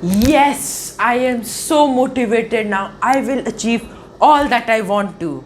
Yes, I am so motivated now. I will achieve all that I want to.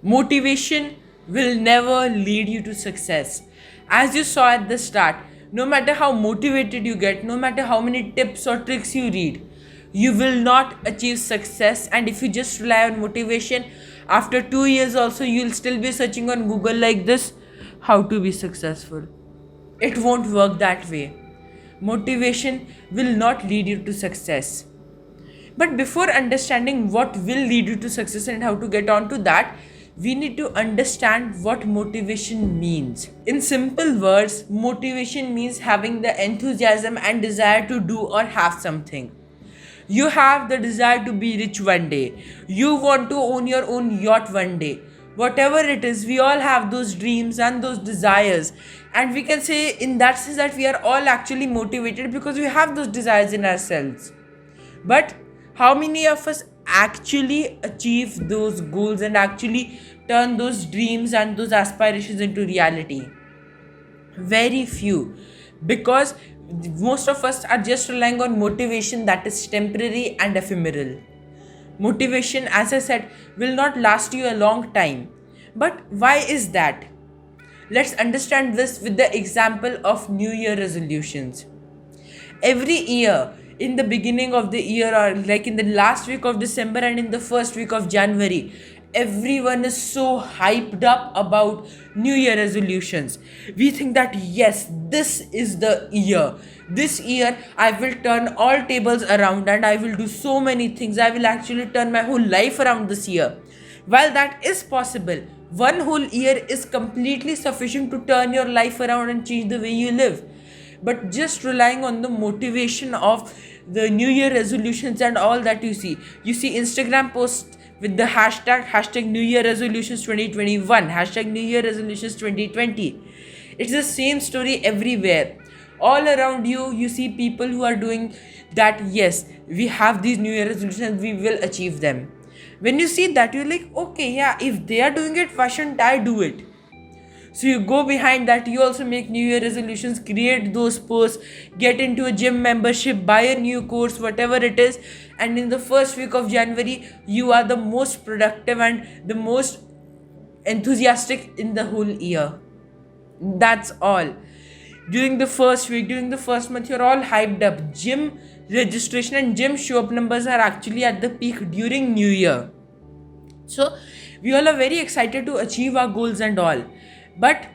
Motivation will never lead you to success. As you saw at the start, no matter how motivated you get, no matter how many tips or tricks you read, you will not achieve success. And if you just rely on motivation, after 2 years also, you'll still be searching on Google like this, how to be successful. It won't work that way. Motivation will not lead you to success. But before understanding what will lead you to success and how to get on to that, we need to understand what motivation means. In simple words, motivation means having the enthusiasm and desire to do or have something. You have the desire to be rich one day. You want to own your own yacht one day. Whatever it is, we all have those dreams and those desires. And we can say, in that sense, that we are all actually motivated because we have those desires in ourselves. But how many of us actually achieve those goals and actually turn those dreams and those aspirations into reality? Very few, because most of us are just relying on motivation that is temporary and ephemeral. Motivation, as I said, will not last you a long time. But why is that? Let's understand this with the example of New Year resolutions. Every year, in the beginning of the year, or like in the last week of December and in the first week of January, everyone is so hyped up about New Year resolutions. We think that yes, this is the year. This year I will turn all tables around and I will do so many things. I will actually turn my whole life around this year. While that is possible, one whole year is completely sufficient to turn your life around and change the way you live. But just relying on the motivation of the New Year resolutions and all that you see Instagram posts with the hashtag New Year resolutions 2021, hashtag New Year resolutions 2020. It's the same story everywhere. All around you, you see people who are doing that. Yes, we have these New Year resolutions, we will achieve them. When you see that, you're like, okay, yeah, if they are doing it, why shouldn't I do it? So you go behind that, you also make New Year resolutions, create those posts, get into a gym membership, buy a new course, whatever it is. And in the first week of January, you are the most productive and the most enthusiastic in the whole year. That's all. During the first week, during the first month, you're all hyped up. Gym registration and gym show up numbers are actually at the peak during New Year. So we all are very excited to achieve our goals and all. But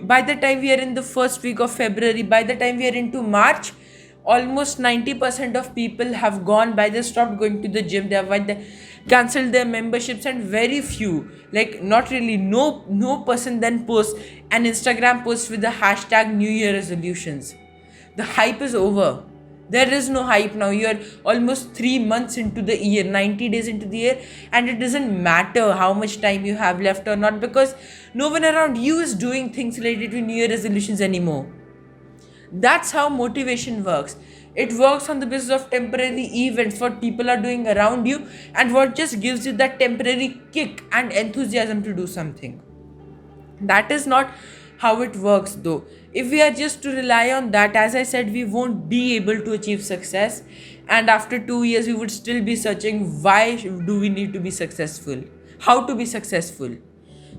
by the time we are in the first week of February, by the time we are into March, almost 90% of people have gone by. They stopped going to the gym. They have cancelled their memberships, and very few, like not really, no person then posts an Instagram post with the hashtag New Year resolutions. The hype is over. There is no hype now. You're almost 3 months into the year, 90 days into the year, and it doesn't matter how much time you have left or not, because no one around you is doing things related to New Year resolutions anymore. That's how motivation works. It works on the basis of temporary events, what people are doing around you, and what just gives you that temporary kick and enthusiasm to do something. That is not how it works though. If we are just to rely on that, as I said, we won't be able to achieve success. And after 2 years, we would still be searching, why do we need to be successful? How to be successful?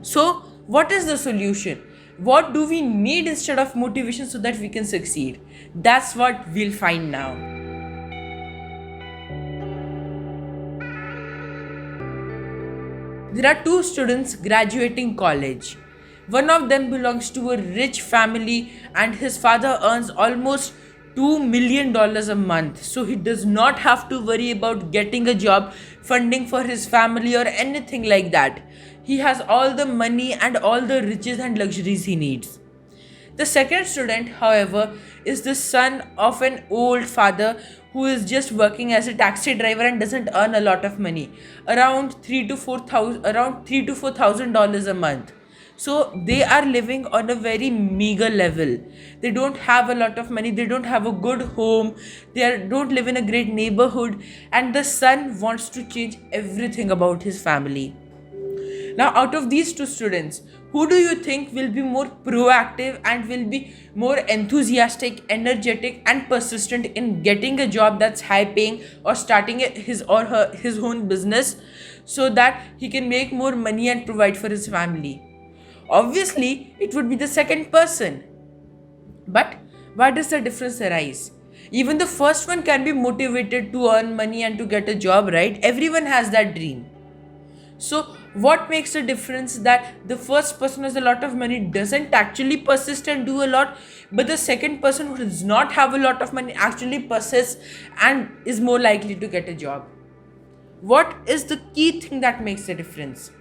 So, what is the solution? What do we need instead of motivation so that we can succeed? That's what we'll find now. There are two students graduating college. One of them belongs to a rich family and his father earns almost $2 million a month. So he does not have to worry about getting a job, funding for his family, or anything like that. He has all the money and all the riches and luxuries he needs. The second student, however, is the son of an old father who is just working as a taxi driver and doesn't earn a lot of money, around $3,000 to $4,000 a month. So they are living on a very meager level. They don't have a lot of money, they don't have a good home, don't live in a great neighborhood, and the son wants to change everything about his family. Now, out of these two students, who do you think will be more proactive and will be more enthusiastic, energetic, and persistent in getting a job that's high paying, or starting his own business, so that he can make more money and provide for his family? Obviously, it would be the second person. But why does the difference arise? Even the first one can be motivated to earn money and to get a job, right? Everyone has that dream. So what makes the difference that the first person has a lot of money doesn't actually persist and do a lot, but the second person who does not have a lot of money actually persists and is more likely to get a job? What is the key thing that makes the difference?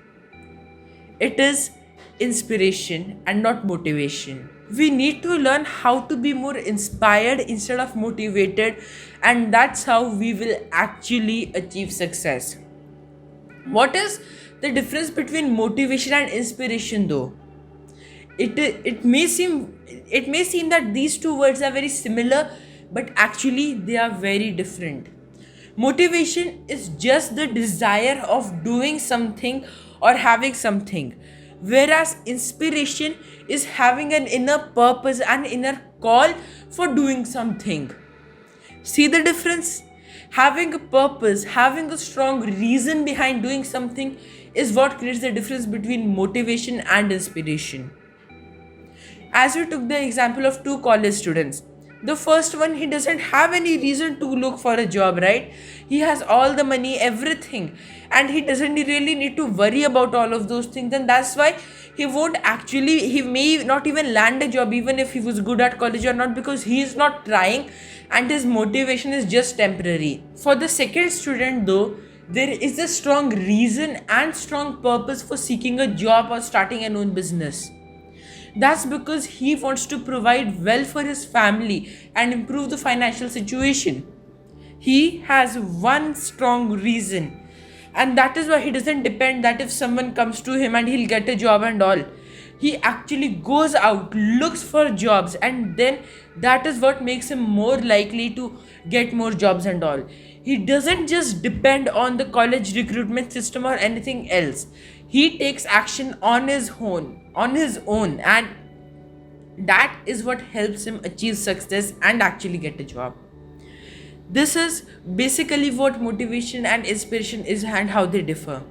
It is inspiration and not motivation. We need to learn how to be more inspired instead of motivated, and that's how we will actually achieve success. What is the difference between motivation and inspiration though? It may seem that these two words are very similar, but actually they are very different. Motivation is just the desire of doing something or having something, whereas inspiration is having an inner purpose and inner call for doing something. See the difference? Having a purpose, having a strong reason behind doing something is what creates the difference between motivation and inspiration. As we took the example of two college students, the first one, he doesn't have any reason to look for a job, right? He has all the money, everything, and he doesn't really need to worry about all of those things, and that's why he may not even land a job even if he was good at college or not, because he is not trying and his motivation is just temporary. For the second student though, there is a strong reason and strong purpose for seeking a job or starting an own business. That's because he wants to provide well for his family and improve the financial situation. He has one strong reason, and that is why he doesn't depend that if someone comes to him and he'll get a job and all. He actually goes out, looks for jobs, and then that is what makes him more likely to get more jobs and all. He doesn't just depend on the college recruitment system or anything else. He takes action on his own, and that is what helps him achieve success and actually get a job. This is basically what motivation and inspiration is and how they differ.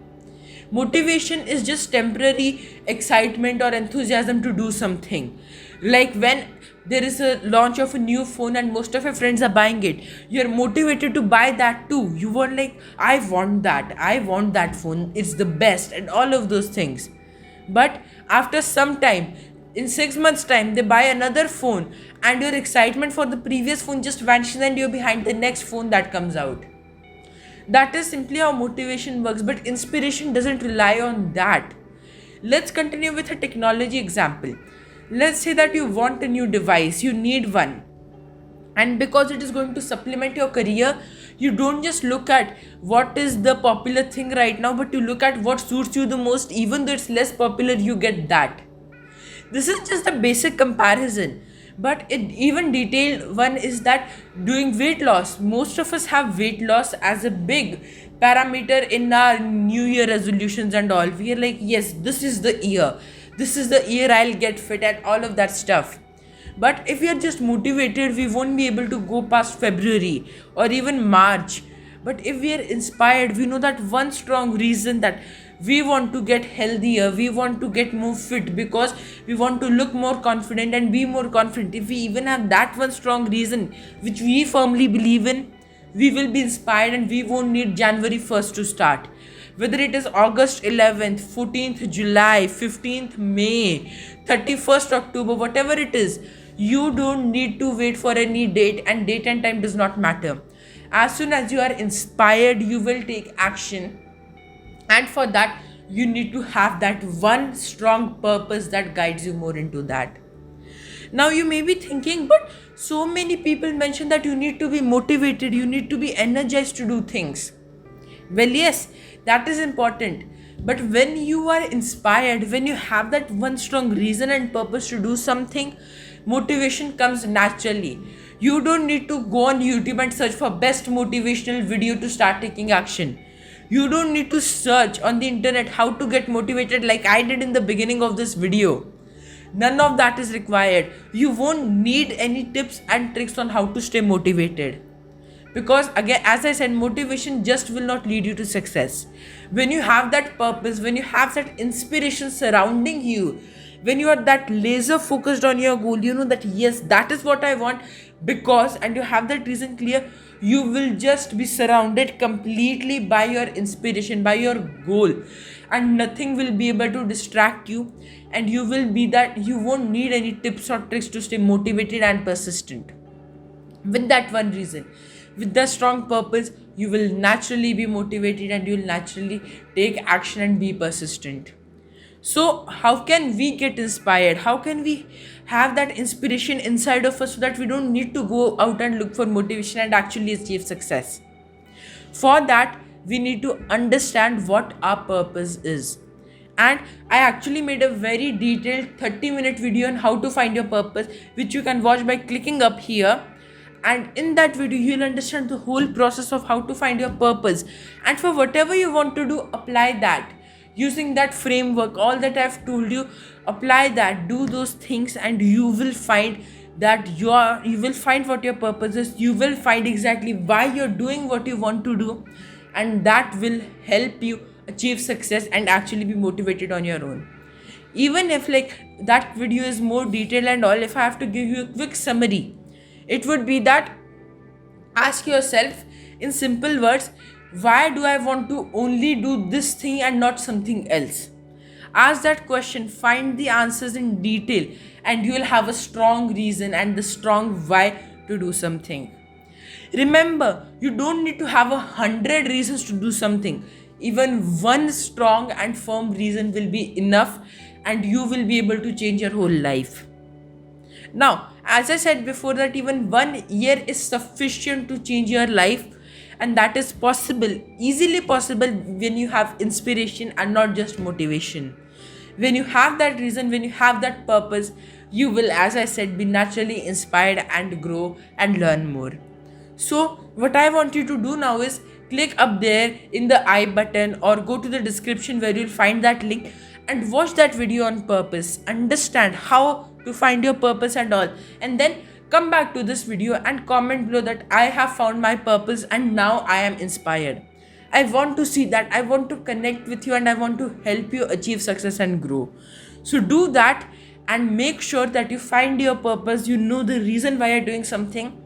Motivation is just temporary excitement or enthusiasm to do something. Like when there is a launch of a new phone and most of your friends are buying it, you're motivated to buy that too. You want, like, I want that phone, it's the best, and all of those things. But after some time, in 6 months time, they buy another phone and your excitement for the previous phone just vanishes and you're behind the next phone that comes out. That is simply how motivation works, but inspiration doesn't rely on that. Let's continue with a technology example. Let's say that you want a new device, you need one. And because it is going to supplement your career, you don't just look at what is the popular thing right now, but you look at what suits you the most. Even though it's less popular, you get that. This is just a basic comparison. But even detailed one is that doing weight loss. Most of us have weight loss as a big parameter in our New Year resolutions and all. We are like, yes, this is the year. This is the year I'll get fit and all of that stuff. But if we are just motivated, we won't be able to go past February or even March. But if we are inspired, we know that one strong reason that we want to get healthier, we want to get more fit because we want to look more confident and be more confident. If we even have that one strong reason which we firmly believe in, we will be inspired and we won't need January 1st to start. Whether it is August 11th, 14th July, 15th May, 31st October, whatever it is, you don't need to wait for any date, and date and time does not matter. As soon as you are inspired, you will take action. And for that, you need to have that one strong purpose that guides you more into that. Now you may be thinking, but so many people mention that you need to be motivated, you need to be energized to do things. Well, yes, that is important. But when you are inspired, when you have that one strong reason and purpose to do something, motivation comes naturally. You don't need to go on YouTube and search for best motivational video to start taking action. You don't need to search on the internet how to get motivated like I did in the beginning of this video. None of that is required. You won't need any tips and tricks on how to stay motivated. Because again, as I said, motivation just will not lead you to success. When you have that purpose, when you have that inspiration surrounding you, when you are that laser focused on your goal, you know that yes, that is what I want, because, and you have that reason clear, you will just be surrounded completely by your inspiration, by your goal, and nothing will be able to distract you, and you will be that, you won't need any tips or tricks to stay motivated and persistent. With that one reason, with the strong purpose, you will naturally be motivated and you will naturally take action and be persistent. So how can we get inspired? How can we have that inspiration inside of us so that we don't need to go out and look for motivation and actually achieve success? For that, we need to understand what our purpose is. And I actually made a very detailed 30-minute video on how to find your purpose, which you can watch by clicking up here. And in that video, you'll understand the whole process of how to find your purpose. And for whatever you want to do, apply that. Using that framework, all that I've told you, apply that, do those things, and you will find that you will find what your purpose is. You will find exactly why you're doing what you want to do, and that will help you achieve success and actually be motivated on your own. Even if like that video is more detailed and all, if I have to give you a quick summary, it would be that ask yourself in simple words, why do I want to only do this thing and not something else? Ask that question, find the answers in detail, and you will have a strong reason and the strong why to do something. Remember, you don't need to have 100 reasons to do something. Even one strong and firm reason will be enough, and you will be able to change your whole life. Now, as I said before, that even 1 year is sufficient to change your life, and that is possible, easily possible, when you have inspiration and not just motivation. When you have that reason, when you have that purpose, you will, as I said, be naturally inspired and grow and learn more. So what I want you to do now is click up there in the I button or go to the description where you'll find that link and watch that video on purpose. Understand how to find your purpose and all, and then come back to this video and comment below that I have found my purpose and now I am inspired. I want to see that. I want to connect with you and I want to help you achieve success and grow. So do that and make sure that you find your purpose. You know the reason why you're doing something,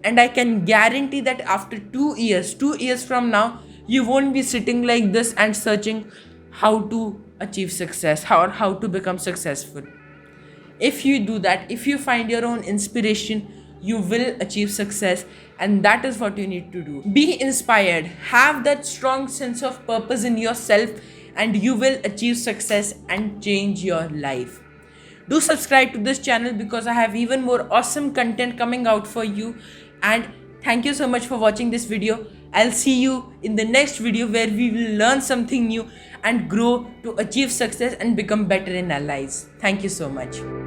and I can guarantee that after 2 years from now, you won't be sitting like this and searching how to achieve success or how to become successful. If you do that, if you find your own inspiration, you will achieve success, and that is what you need to do. Be inspired, have that strong sense of purpose in yourself, and you will achieve success and change your life. Do subscribe to this channel because I have even more awesome content coming out for you. And thank you so much for watching this video. I'll see you in the next video where we will learn something new and grow to achieve success and become better in our lives. Thank you so much.